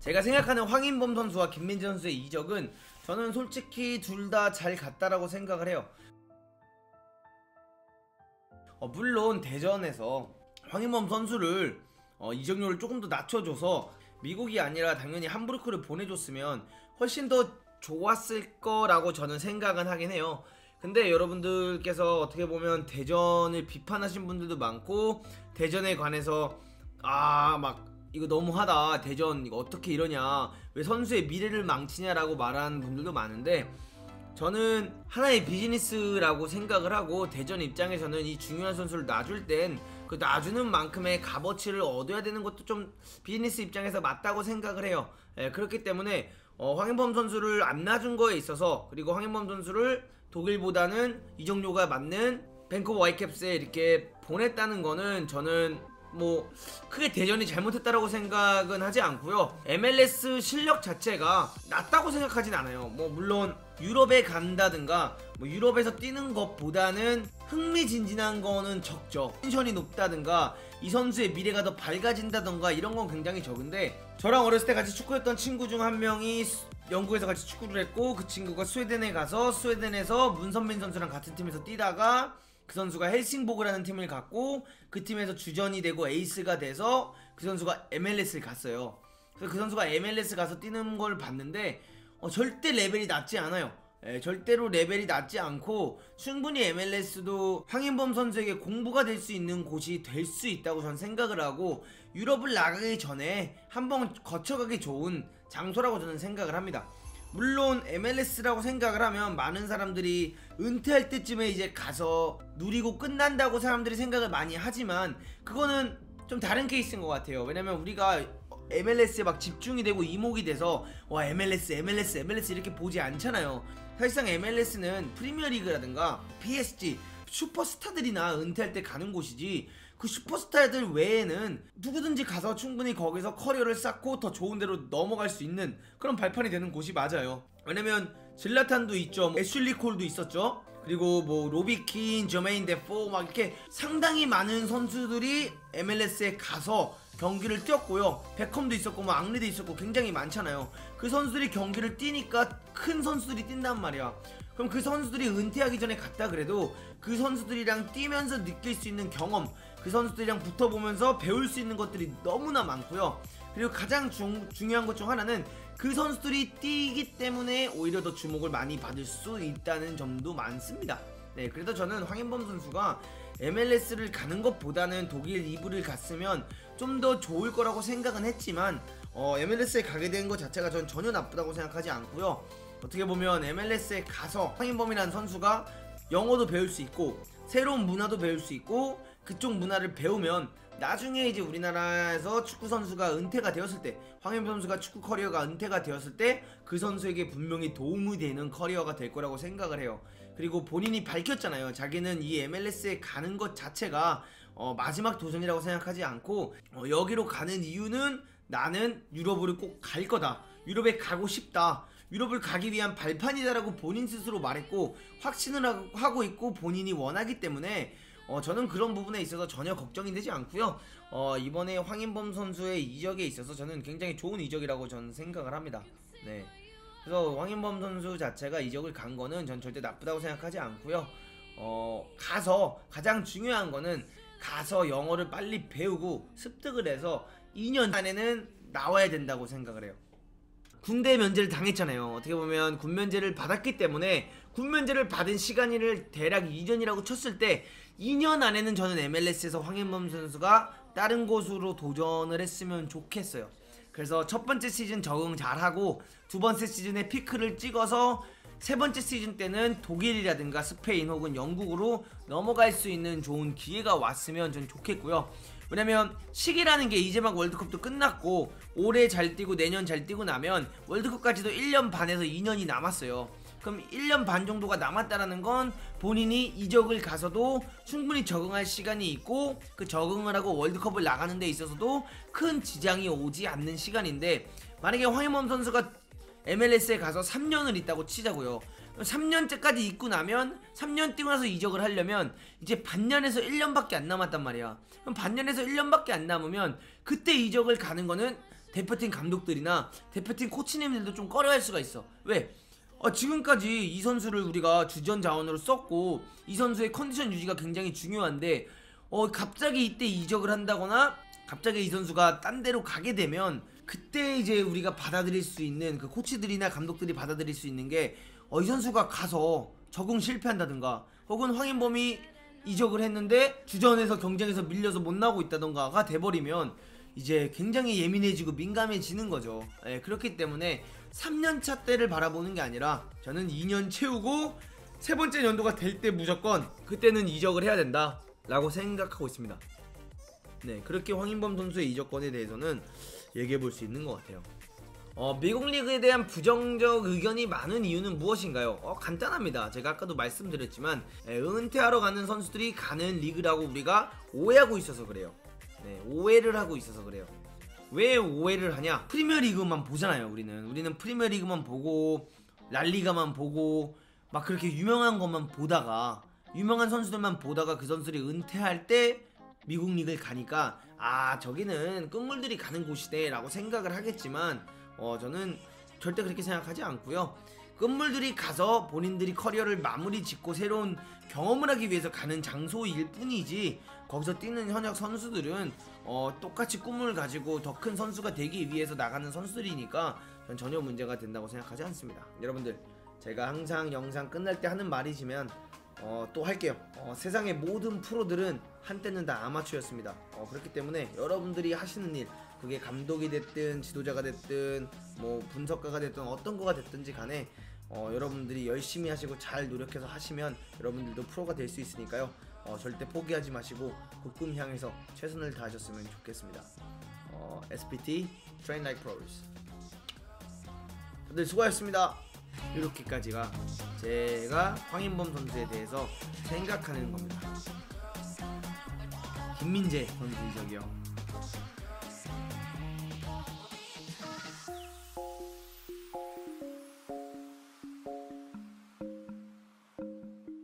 제가 생각하는 황인범 선수와 김민재 선수의 이적은 저는 솔직히 둘 다 잘 갔다라고 생각을 해요. 물론 대전에서 황인범 선수를 이적료를 조금 더 낮춰줘서 미국이 아니라 당연히 함부르크를 보내줬으면 훨씬 더 좋았을 거라고 저는 생각은 하긴 해요. 근데 여러분들께서 어떻게 보면 대전을 비판하신 분들도 많고, 대전에 관해서 막 이거 너무하다, 대전 이거 어떻게 이러냐, 왜 선수의 미래를 망치냐라고 말하는 분들도 많은데, 저는 하나의 비즈니스라고 생각을 하고, 대전 입장에서는 이 중요한 선수를 놔줄 땐 그 놔주는 만큼의 값어치를 얻어야 되는 것도 좀 비즈니스 입장에서 맞다고 생각을 해요. 그렇기 때문에 황인범 선수를 안 놔준 거에 있어서, 그리고 황인범 선수를 독일보다는 이적료가 맞는 밴쿠버 와이캡스에 이렇게 보냈다는 거는 저는 뭐 크게 대전이 잘못했다라고 생각은 하지 않고요. MLS 실력 자체가 낮다고 생각하진 않아요. 뭐 물론 유럽에 간다든가 뭐 유럽에서 뛰는 것보다는 흥미진진한 거는 적죠. 텐션이 높다든가 이 선수의 미래가 더 밝아진다든가 이런 건 굉장히 적은데, 저랑 어렸을 때 같이 축구했던 친구 중 한 명이 영국에서 같이 축구를 했고, 그 친구가 스웨덴에 가서 스웨덴에서 문선민 선수랑 같은 팀에서 뛰다가 그 선수가 헬싱보그라는 팀을 갔고, 그 팀에서 주전이 되고 에이스가 돼서 그 선수가 MLS를 갔어요. 그래서 그 선수가 MLS 가서 뛰는 걸 봤는데 절대 레벨이 낮지 않아요. 절대로 레벨이 낮지 않고 충분히 MLS도 황인범 선수에게 공부가 될 수 있는 곳이 될 수 있다고 저는 생각을 하고, 유럽을 나가기 전에 한번 거쳐가기 좋은 장소라고 저는 생각을 합니다. 물론 MLS라고 생각을 하면 많은 사람들이 은퇴할 때쯤에 이제 가서 누리고 끝난다고 사람들이 생각을 많이 하지만, 그거는 좀 다른 케이스인 것 같아요. 왜냐면 우리가 MLS에 막 집중이 되고 이목이 돼서 와 MLS 이렇게 보지 않잖아요. 사실상 MLS는 프리미어리그라든가 PSG 슈퍼스타들이나 은퇴할 때 가는 곳이지, 그 슈퍼스타들 외에는 누구든지 가서 충분히 거기서 커리어를 쌓고 더 좋은 데로 넘어갈 수 있는 그런 발판이 되는 곳이 맞아요. 왜냐면 질라탄도 있죠, 애슐리 콜도 있었죠, 그리고 뭐 로비킨, 저메인 데포 막 이렇게 상당히 많은 선수들이 MLS에 가서 경기를 뛰었고요. 베컴도 있었고 뭐 앙리도 있었고 굉장히 많잖아요. 그 선수들이 경기를 뛰니까 큰 선수들이 뛴단 말이야. 그럼 그 선수들이 은퇴하기 전에 갔다 그래도 그 선수들이랑 뛰면서 느낄 수 있는 경험, 그 선수들이랑 붙어보면서 배울 수 있는 것들이 너무나 많고요. 그리고 가장 중요한 것 중 하나는 그 선수들이 뛰기 때문에 오히려 더 주목을 많이 받을 수 있다는 점도 많습니다. 네, 그래서 저는 황인범 선수가 MLS를 가는 것보다는 독일 2부를 갔으면 좀 더 좋을 거라고 생각은 했지만 MLS에 가게 된 것 자체가 전 전혀 나쁘다고 생각하지 않고요. 어떻게 보면 MLS에 가서 황인범이라는 선수가 영어도 배울 수 있고 새로운 문화도 배울 수 있고, 그쪽 문화를 배우면 나중에 이제 우리나라에서 축구 선수가 은퇴가 되었을 때, 황인범 선수가 축구 커리어가 은퇴가 되었을 때 그 선수에게 분명히 도움이 되는 커리어가 될 거라고 생각을 해요. 그리고 본인이 밝혔잖아요. 자기는 이 MLS에 가는 것 자체가 마지막 도전이라고 생각하지 않고 여기로 가는 이유는 나는 유럽으로 꼭 갈 거다, 유럽에 가고 싶다, 유럽을 가기 위한 발판이다라고 본인 스스로 말했고 확신을 하고 있고 본인이 원하기 때문에 저는 그런 부분에 있어서 전혀 걱정이 되지 않고요. 이번에 황인범 선수의 이적에 있어서 저는 굉장히 좋은 이적이라고 저는 생각을 합니다. 네. 그래서 황인범 선수 자체가 이적을 간 거는 전 절대 나쁘다고 생각하지 않고요. 가서 가장 중요한 거는 가서 영어를 빨리 배우고 습득을 해서 2년 안에는 나와야 된다고 생각을 해요. 군대 면제를 당했잖아요. 어떻게 보면 군 면제를 받았기 때문에 군 면제를 받은 시간을 대략 2년이라고 쳤을 때 2년 안에는 저는 MLS에서 황인범 선수가 다른 곳으로 도전을 했으면 좋겠어요. 그래서 첫 번째 시즌 적응 잘하고 두 번째 시즌에 피크를 찍어서 세 번째 시즌 때는 독일이라든가 스페인 혹은 영국으로 넘어갈 수 있는 좋은 기회가 왔으면 전 좋겠고요. 왜냐면 시기라는 게 이제 막 월드컵도 끝났고 올해 잘 뛰고 내년 잘 뛰고 나면 월드컵까지도 1년 반에서 2년이 남았어요. 그럼 1년 반 정도가 남았다라는 건 본인이 이적을 가서도 충분히 적응할 시간이 있고 그 적응을 하고 월드컵을 나가는 데 있어서도 큰 지장이 오지 않는 시간인데, 만약에 황인범 선수가 MLS에 가서 3년을 있다고 치자고요. 3년째까지 있고 나면 3년 뛰고 나서 이적을 하려면 이제 반년에서 1년밖에 안 남았단 말이야. 그럼 반년에서 1년밖에 안 남으면 그때 이적을 가는 거는 대표팀 감독들이나 대표팀 코치님들도 좀 꺼려할 수가 있어. 왜? 지금까지 이 선수를 우리가 주전 자원으로 썼고 이 선수의 컨디션 유지가 굉장히 중요한데 갑자기 이때 이적을 한다거나 갑자기 이 선수가 딴 데로 가게 되면 그때 이제 우리가 받아들일 수 있는 그 코치들이나 감독들이 받아들일 수 있는 게 이 선수가 가서 적응 실패한다든가 혹은 황인범이 이적을 했는데 주전에서 경쟁에서 밀려서 못 나오고 있다던가가 돼버리면 이제 굉장히 예민해지고 민감해지는 거죠. 그렇기 때문에 3년차 때를 바라보는 게 아니라 저는 2년 채우고 세 번째 연도가 될 때 무조건 그때는 이적을 해야 된다 라고 생각하고 있습니다. 네, 그렇게 황인범 선수의 이적권에 대해서는 얘기해 볼 수 있는 것 같아요. 미국 리그에 대한 부정적 의견이 많은 이유는 무엇인가요? 간단합니다. 제가 아까도 말씀드렸지만 은퇴하러 가는 선수들이 가는 리그라고 우리가 오해하고 있어서 그래요. 네, 오해를 하고 있어서 그래요. 왜 오해를 하냐? 프리미어리그만 보잖아요. 우리는 프리미어리그만 보고 랄리가만 보고 막 그렇게 유명한 것만 보다가 유명한 선수들만 보다가 그 선수들이 은퇴할 때 미국 리그를 가니까 저기는 끝물들이 가는 곳이네 라고 생각을 하겠지만 저는 절대 그렇게 생각하지 않고요. 끝물들이 가서 본인들이 커리어를 마무리 짓고 새로운 경험을 하기 위해서 가는 장소일 뿐이지 거기서 뛰는 현역 선수들은 똑같이 꿈을 가지고 더 큰 선수가 되기 위해서 나가는 선수들이니까 전 전혀 문제가 된다고 생각하지 않습니다. 여러분들, 제가 항상 영상 끝날 때 하는 말이지만 또 할게요. 세상의 모든 프로들은 한때는 다 아마추어였습니다. 그렇기 때문에 여러분들이 하시는 일, 그게 감독이 됐든 지도자가 됐든 뭐 분석가가 됐든 어떤 거가 됐든지 간에 여러분들이 열심히 하시고 잘 노력해서 하시면 여러분들도 프로가 될 수 있으니까요. 절대 포기하지 마시고 그 꿈 향해서 최선을 다하셨으면 좋겠습니다. SPT Train Like Pros. 다들 수고하셨습니다. 이렇게까지가 제가 황인범 선수에 대해서 생각하는 겁니다. 김민재 선수 이적이요.